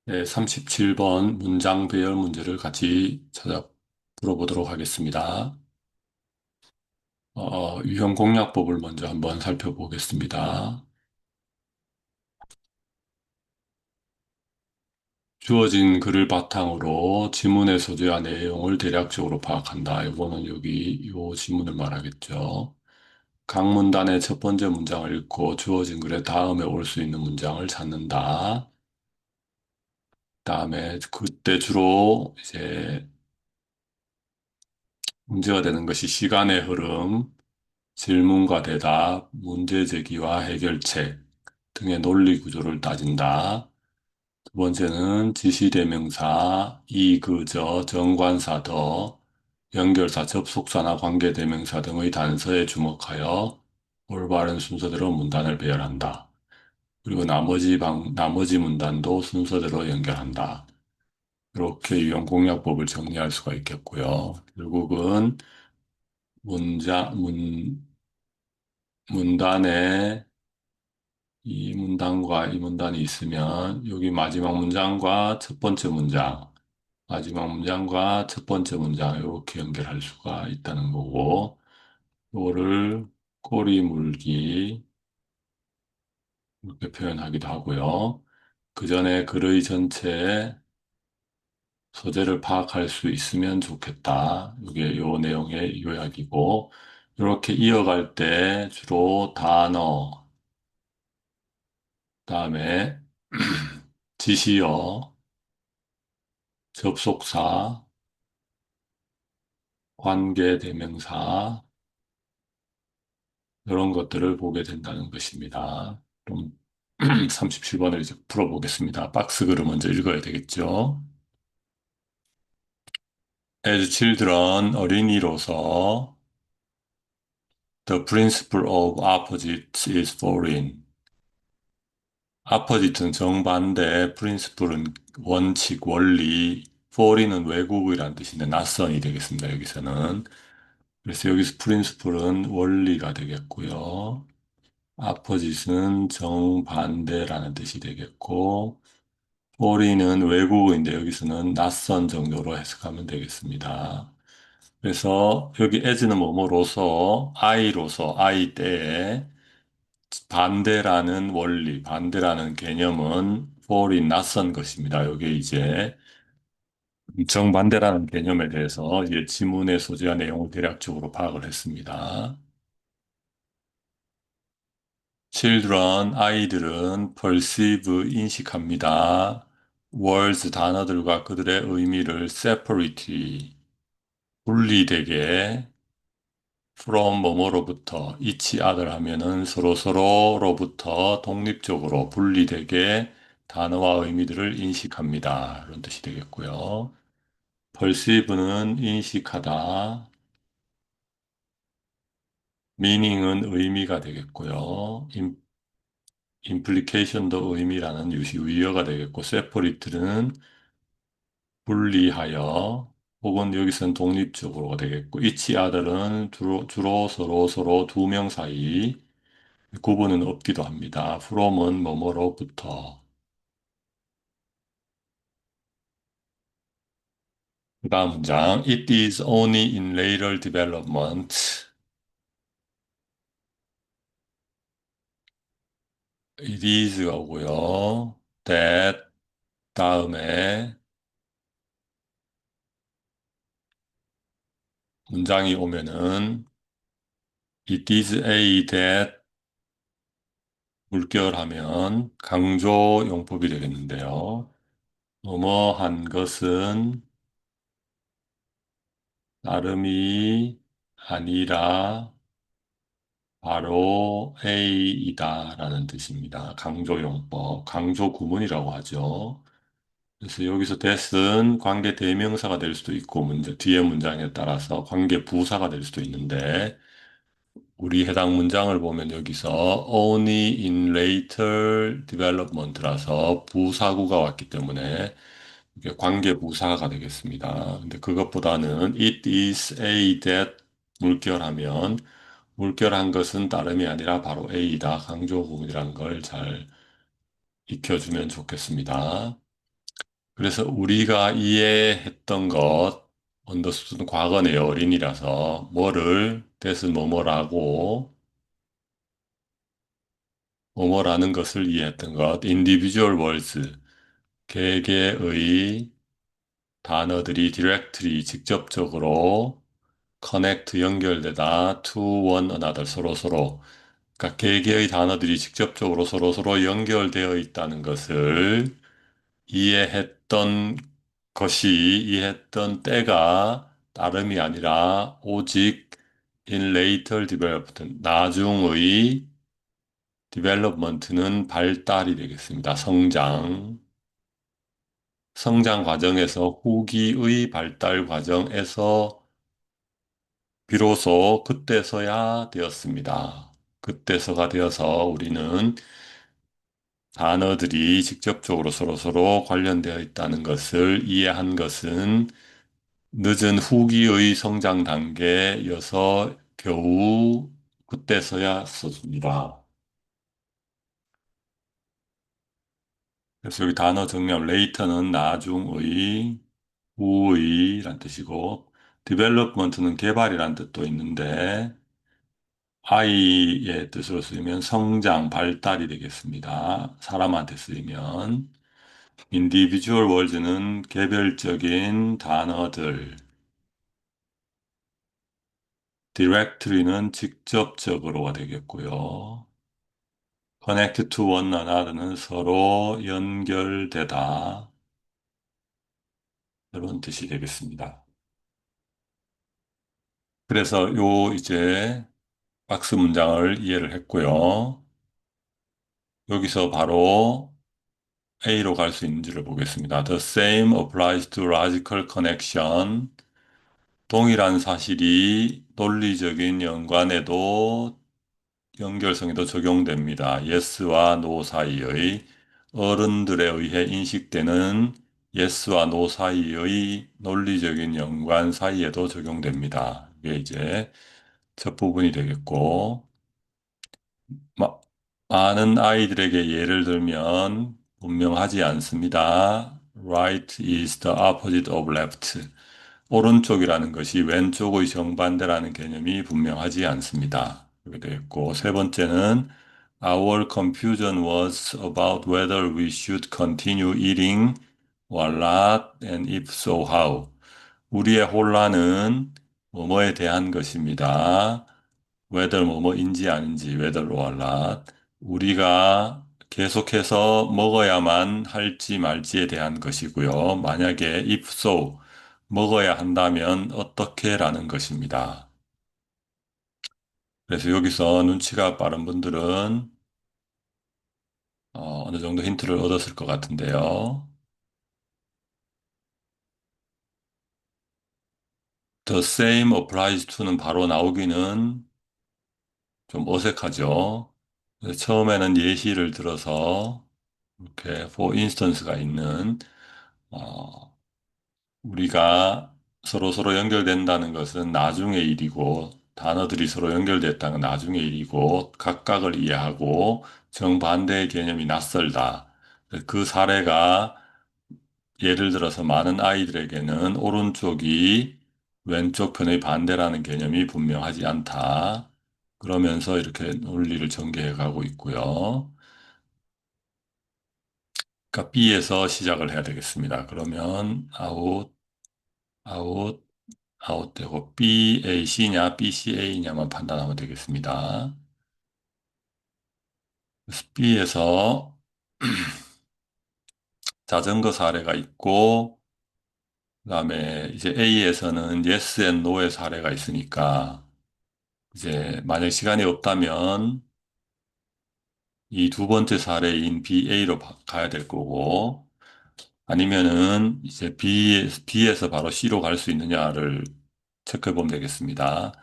네, 37번 문장 배열 문제를 같이 찾아 풀어보도록 하겠습니다. 유형 공략법을 먼저 한번 살펴보겠습니다. 주어진 글을 바탕으로 지문의 소재와 내용을 대략적으로 파악한다. 이거는 여기 요 지문을 말하겠죠. 각 문단의 첫 번째 문장을 읽고 주어진 글의 다음에 올 수 있는 문장을 찾는다. 다음에 그때 주로 이제 문제가 되는 것이 시간의 흐름, 질문과 대답, 문제 제기와 해결책 등의 논리 구조를 따진다. 두 번째는 지시대명사, 이그저, 정관사더, 연결사, 접속사나 관계대명사 등의 단서에 주목하여 올바른 순서대로 문단을 배열한다. 그리고 나머지 문단도 순서대로 연결한다. 이렇게 유형 공략법을 정리할 수가 있겠고요. 결국은 문단에 이 문단과 이 문단이 있으면 여기 마지막 문장과 첫 번째 문장, 마지막 문장과 첫 번째 문장 이렇게 연결할 수가 있다는 거고, 이거를 꼬리 물기 이렇게 표현하기도 하고요. 그 전에 글의 전체 소재를 파악할 수 있으면 좋겠다. 이게 요 내용의 요약이고, 이렇게 이어갈 때 주로 단어, 다음에 지시어, 접속사, 관계대명사, 이런 것들을 보게 된다는 것입니다. 그럼 37번을 이제 풀어보겠습니다. 박스 글을 먼저 읽어야 되겠죠. As children, 어린이로서 the principle of opposites is foreign. opposite는 정반대, principle은 원칙, 원리, foreign은 외국이란 뜻인데 낯선이 되겠습니다. 여기서는. 그래서 여기서 principle은 원리가 되겠고요. 아포짓은 정반대라는 뜻이 되겠고, foreign은 외국어인데 여기서는 낯선 정도로 해석하면 되겠습니다. 그래서 여기 as는 뭐뭐로서, I 때에 반대라는 원리, 반대라는 개념은 foreign, 낯선 것입니다. 여기 이제 정반대라는 개념에 대해서 이제 지문의 소재와 내용을 대략적으로 파악을 했습니다. 아이들은 perceive, 인식합니다. words, 단어들과 그들의 의미를 separately, 분리되게, from 뭐뭐로부터, each other 하면은 서로서로로부터 독립적으로 분리되게 단어와 의미들을 인식합니다. 이런 뜻이 되겠고요. perceive는 인식하다, meaning은 의미가 되겠고요. implication도 의미라는 위어가 되겠고, separate는 분리하여, 혹은 여기서는 독립적으로가 되겠고, each other은 주로 서로 두 명 사이, 구분은 없기도 합니다. from은 뭐뭐로부터. 그 다음 문장, it is only in later development. it is가 오고요. that 다음에 문장이 오면은 it is a that 물결하면 강조 용법이 되겠는데요. 뭐뭐한 것은 나름이 아니라 바로 A이다라는 뜻입니다. 강조용법, 강조구문이라고 하죠. 그래서 여기서 that은 관계 대명사가 될 수도 있고 뒤에 문장에 따라서 관계 부사가 될 수도 있는데 우리 해당 문장을 보면 여기서 only in later development라서 부사구가 왔기 때문에 이게 관계 부사가 되겠습니다. 근데 그것보다는 it is A that 물결하면 물결한 것은 다름이 아니라 바로 A이다. 강조 구문이란 걸 잘 익혀주면 좋겠습니다. 그래서 우리가 이해했던 것, 언더스투드는 과거네요. 어린이라서. 뭐를, that은 뭐뭐라고, 뭐뭐라는 것을 이해했던 것. individual words, 개개의 단어들이 directly, 직접적으로 connect, 연결되다, to one another, 서로서로. 그러니까 개개의 단어들이 직접적으로 서로서로 연결되어 있다는 것을 이해했던 이해했던 때가 다름이 아니라 오직 in later development, 나중의 development는 발달이 되겠습니다. 성장 과정에서 후기의 발달 과정에서 비로소 그때서야 되었습니다. 그때서가 되어서 우리는 단어들이 직접적으로 서로서로 관련되어 있다는 것을 이해한 것은 늦은 후기의 성장 단계여서 겨우 그때서야 썼습니다. 그래서 여기 단어 정리하면 later는 나중의, 후의란 뜻이고 development는 개발이란 뜻도 있는데 I의 뜻으로 쓰이면 성장, 발달이 되겠습니다. 사람한테 쓰이면 individual words는 개별적인 단어들, directly는 직접적으로가 되겠고요. connect to one another는 서로 연결되다. 이런 뜻이 되겠습니다. 그래서 요 이제 박스 문장을 이해를 했고요. 여기서 바로 A로 갈 수 있는지를 보겠습니다. The same applies to logical connection. 동일한 사실이 논리적인 연관에도 연결성에도 적용됩니다. yes와 no 사이의 어른들에 의해 인식되는 yes와 no 사이의 논리적인 연관 사이에도 적용됩니다. 이게 이제 첫 부분이 되겠고, 마- 많은 아이들에게 예를 들면 분명하지 않습니다. Right is the opposite of left. 오른쪽이라는 것이 왼쪽의 정반대라는 개념이 분명하지 않습니다. 이렇게 되겠고, 세 번째는 Our confusion was about whether we should continue eating or not, and if so, how. 우리의 혼란은 뭐뭐에 대한 것입니다. whether 뭐뭐인지 아닌지, whether or not. 우리가 계속해서 먹어야만 할지 말지에 대한 것이고요. 만약에 if so, 먹어야 한다면 어떻게라는 것입니다. 그래서 여기서 눈치가 빠른 분들은 어느 정도 힌트를 얻었을 것 같은데요. The same applies to는 바로 나오기는 좀 어색하죠. 그래서 처음에는 예시를 들어서 이렇게 for instance가 있는 어, 우리가 서로 연결된다는 것은 나중의 일이고, 단어들이 서로 연결됐다는 건 나중의 일이고, 각각을 이해하고, 정반대의 개념이 낯설다. 그 사례가 예를 들어서 많은 아이들에게는 오른쪽이 왼쪽 편의 반대라는 개념이 분명하지 않다. 그러면서 이렇게 논리를 전개해 가고 있고요. 그러니까 B에서 시작을 해야 되겠습니다. 그러면 아웃, 아웃되고 BAC냐 BCA냐만 판단하면 되겠습니다. 그래서 B에서 자전거 사례가 있고 그다음에 이제 A에서는 yes and no의 사례가 있으니까 이제 만약 시간이 없다면 이 두 번째 사례인 BA로 가야 될 거고 아니면은 이제 B에서 바로 C로 갈 수 있느냐를 체크해 보면 되겠습니다.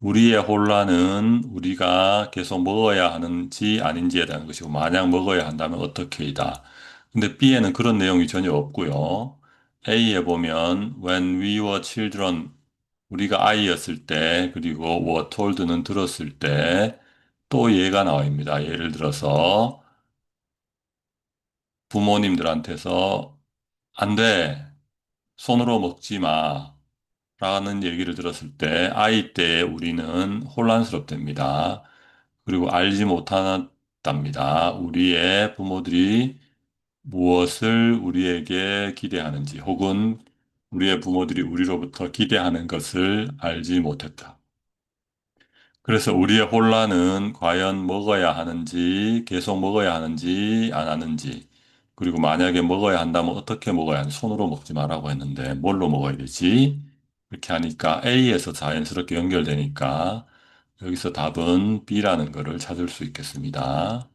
우리의 혼란은 우리가 계속 먹어야 하는지 아닌지에 대한 것이고, 만약 먹어야 한다면 어떻게이다. 근데 B에는 그런 내용이 전혀 없고요. A에 보면 when we were children, 우리가 아이였을 때, 그리고 were told는 들었을 때, 또 예가 나옵니다. 예를 들어서 부모님들한테서 안 돼. 손으로 먹지 마. 라는 얘기를 들었을 때 아이 때 우리는 혼란스럽답니다. 그리고 알지 못한답니다. 우리의 부모들이 무엇을 우리에게 기대하는지 혹은 우리의 부모들이 우리로부터 기대하는 것을 알지 못했다. 그래서 우리의 혼란은 과연 먹어야 하는지, 계속 먹어야 하는지, 안 하는지, 그리고 만약에 먹어야 한다면 어떻게 먹어야 하는지, 손으로 먹지 말라고 했는데, 뭘로 먹어야 되지? 이렇게 하니까 A에서 자연스럽게 연결되니까, 여기서 답은 B라는 거를 찾을 수 있겠습니다.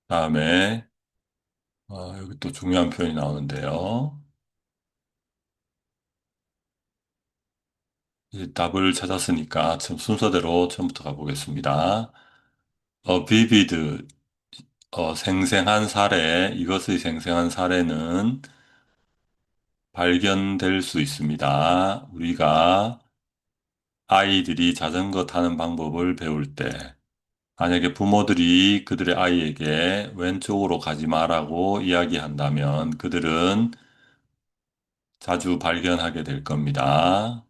다음에, 여기 또 중요한 표현이 나오는데요. 이제 답을 찾았으니까 지금 순서대로 처음부터 가보겠습니다. vivid, 생생한 사례, 이것의 생생한 사례는 발견될 수 있습니다. 우리가 아이들이 자전거 타는 방법을 배울 때, 만약에 부모들이 그들의 아이에게 왼쪽으로 가지 마라고 이야기한다면 그들은 자주 발견하게 될 겁니다.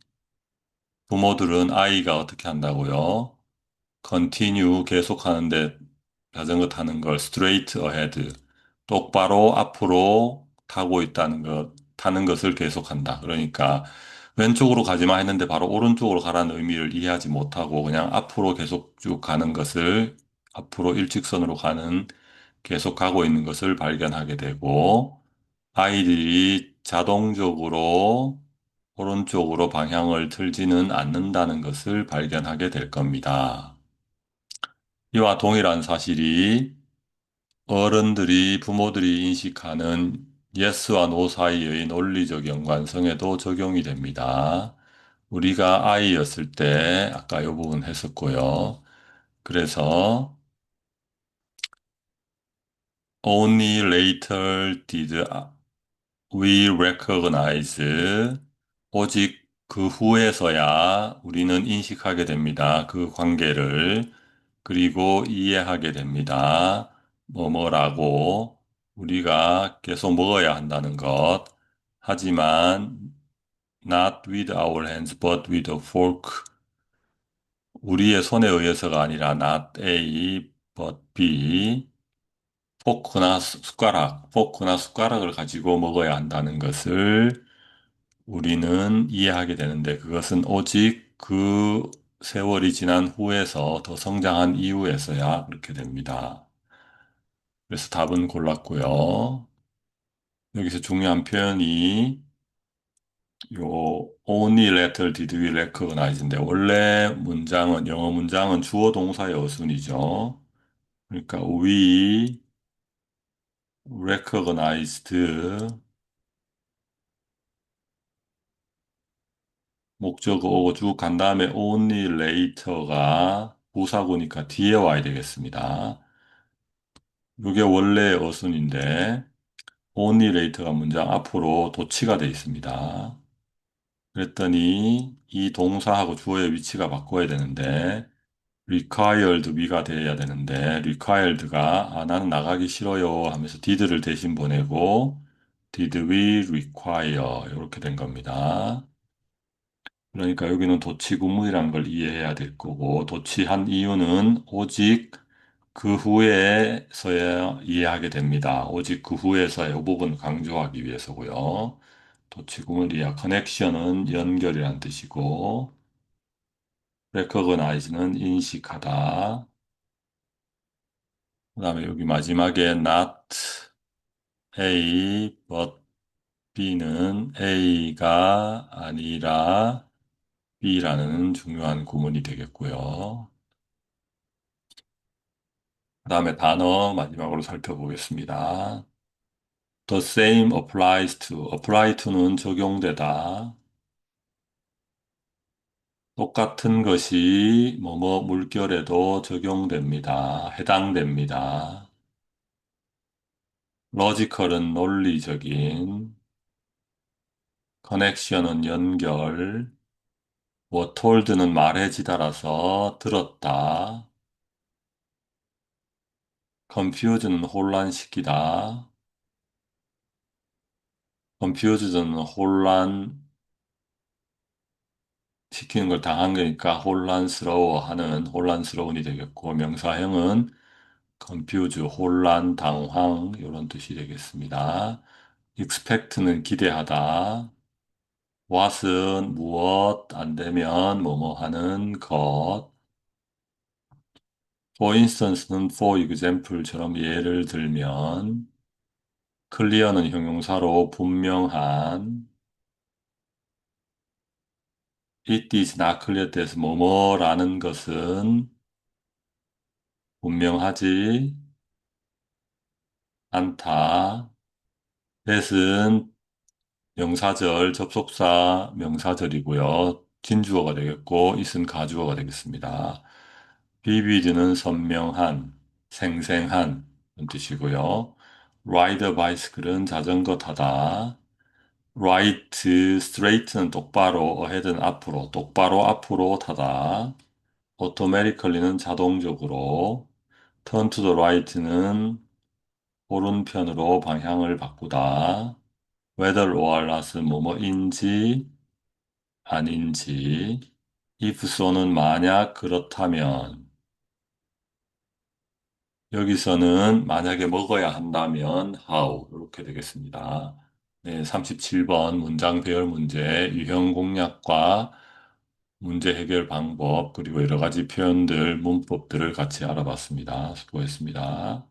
부모들은 아이가 어떻게 한다고요? continue 계속하는데 자전거 타는 걸 straight ahead 똑바로 앞으로 타고 있다는 것 타는 것을 계속한다. 그러니까 왼쪽으로 가지 마 했는데 바로 오른쪽으로 가라는 의미를 이해하지 못하고 그냥 앞으로 계속 쭉 가는 것을 앞으로 일직선으로 가는 계속 가고 있는 것을 발견하게 되고 아이들이 자동적으로 오른쪽으로 방향을 틀지는 않는다는 것을 발견하게 될 겁니다. 이와 동일한 사실이 어른들이 부모들이 인식하는 예스와 노 사이의 논리적 연관성에도 적용이 됩니다. 우리가 아이였을 때 아까 이 부분 했었고요. 그래서 only later did we recognize 오직 그 후에서야 우리는 인식하게 됩니다. 그 관계를 그리고 이해하게 됩니다. 뭐뭐라고 우리가 계속 먹어야 한다는 것. 하지만 not with our hands but with a fork. 우리의 손에 의해서가 아니라 not A but B. 포크나 숟가락을 가지고 먹어야 한다는 것을 우리는 이해하게 되는데 그것은 오직 그 세월이 지난 후에서 더 성장한 이후에서야 그렇게 됩니다. 그래서 답은 골랐고요. 여기서 중요한 표현이 요 only later did we recognize인데 원래 문장은 영어 문장은 주어 동사의 어순이죠. 그러니까 we recognized 목적어 오고 쭉 간 다음에 only later가 부사구니까 뒤에 와야 되겠습니다. 이게 원래의 어순인데 only later가 문장 앞으로 도치가 돼 있습니다. 그랬더니 이 동사하고 주어의 위치가 바꿔야 되는데 required we가 돼야 되는데 required가 나는 나가기 싫어요 하면서 did를 대신 보내고 did we require 이렇게 된 겁니다. 그러니까 여기는 도치구문이라는 걸 이해해야 될 거고 도치한 이유는 오직 그 후에서야 이해하게 됩니다. 오직 그 후에서야 이 부분 강조하기 위해서고요. 도치구문 이해, 커넥션은 연결이란 뜻이고 recognize는 인식하다. 그다음에 여기 마지막에 not A but B는 A가 아니라 B라는 중요한 구문이 되겠고요. 그다음에 단어 마지막으로 살펴보겠습니다. The same applies to. apply to는 적용되다. 똑같은 것이 뭐뭐 물결에도 적용됩니다. 해당됩니다. logical은 논리적인, connection은 연결, 뭐 told는 말해지다라서 들었다. confuse는 혼란시키다. confused는 혼란시키는 걸 당한 거니까 혼란스러워하는 혼란스러운이 되겠고 명사형은 confuse, 혼란, 당황 이런 뜻이 되겠습니다. expect는 기대하다. what은 무엇 안 되면 뭐뭐 하는 것. for instance는 for example처럼 예를 들면 clear는 형용사로 분명한. it is not clear that 뭐뭐라는 것은 분명하지 않다. that은 명사절, 접속사 명사절이고요. 진주어가 되겠고 it은 가주어가 되겠습니다. vivid는 선명한, 생생한 이런 뜻이고요. ride a bicycle은 자전거 타다. right, straight는 똑바로, ahead는 앞으로, 똑바로 앞으로 타다. automatically는 자동적으로. turn to the right는 오른편으로 방향을 바꾸다. whether or not은 뭐뭐인지 아닌지. if so는 만약 그렇다면. 여기서는 만약에 먹어야 한다면 how 이렇게 되겠습니다. 네, 37번 문장 배열 문제, 유형 공략과 문제 해결 방법, 그리고 여러 가지 표현들, 문법들을 같이 알아봤습니다. 수고했습니다.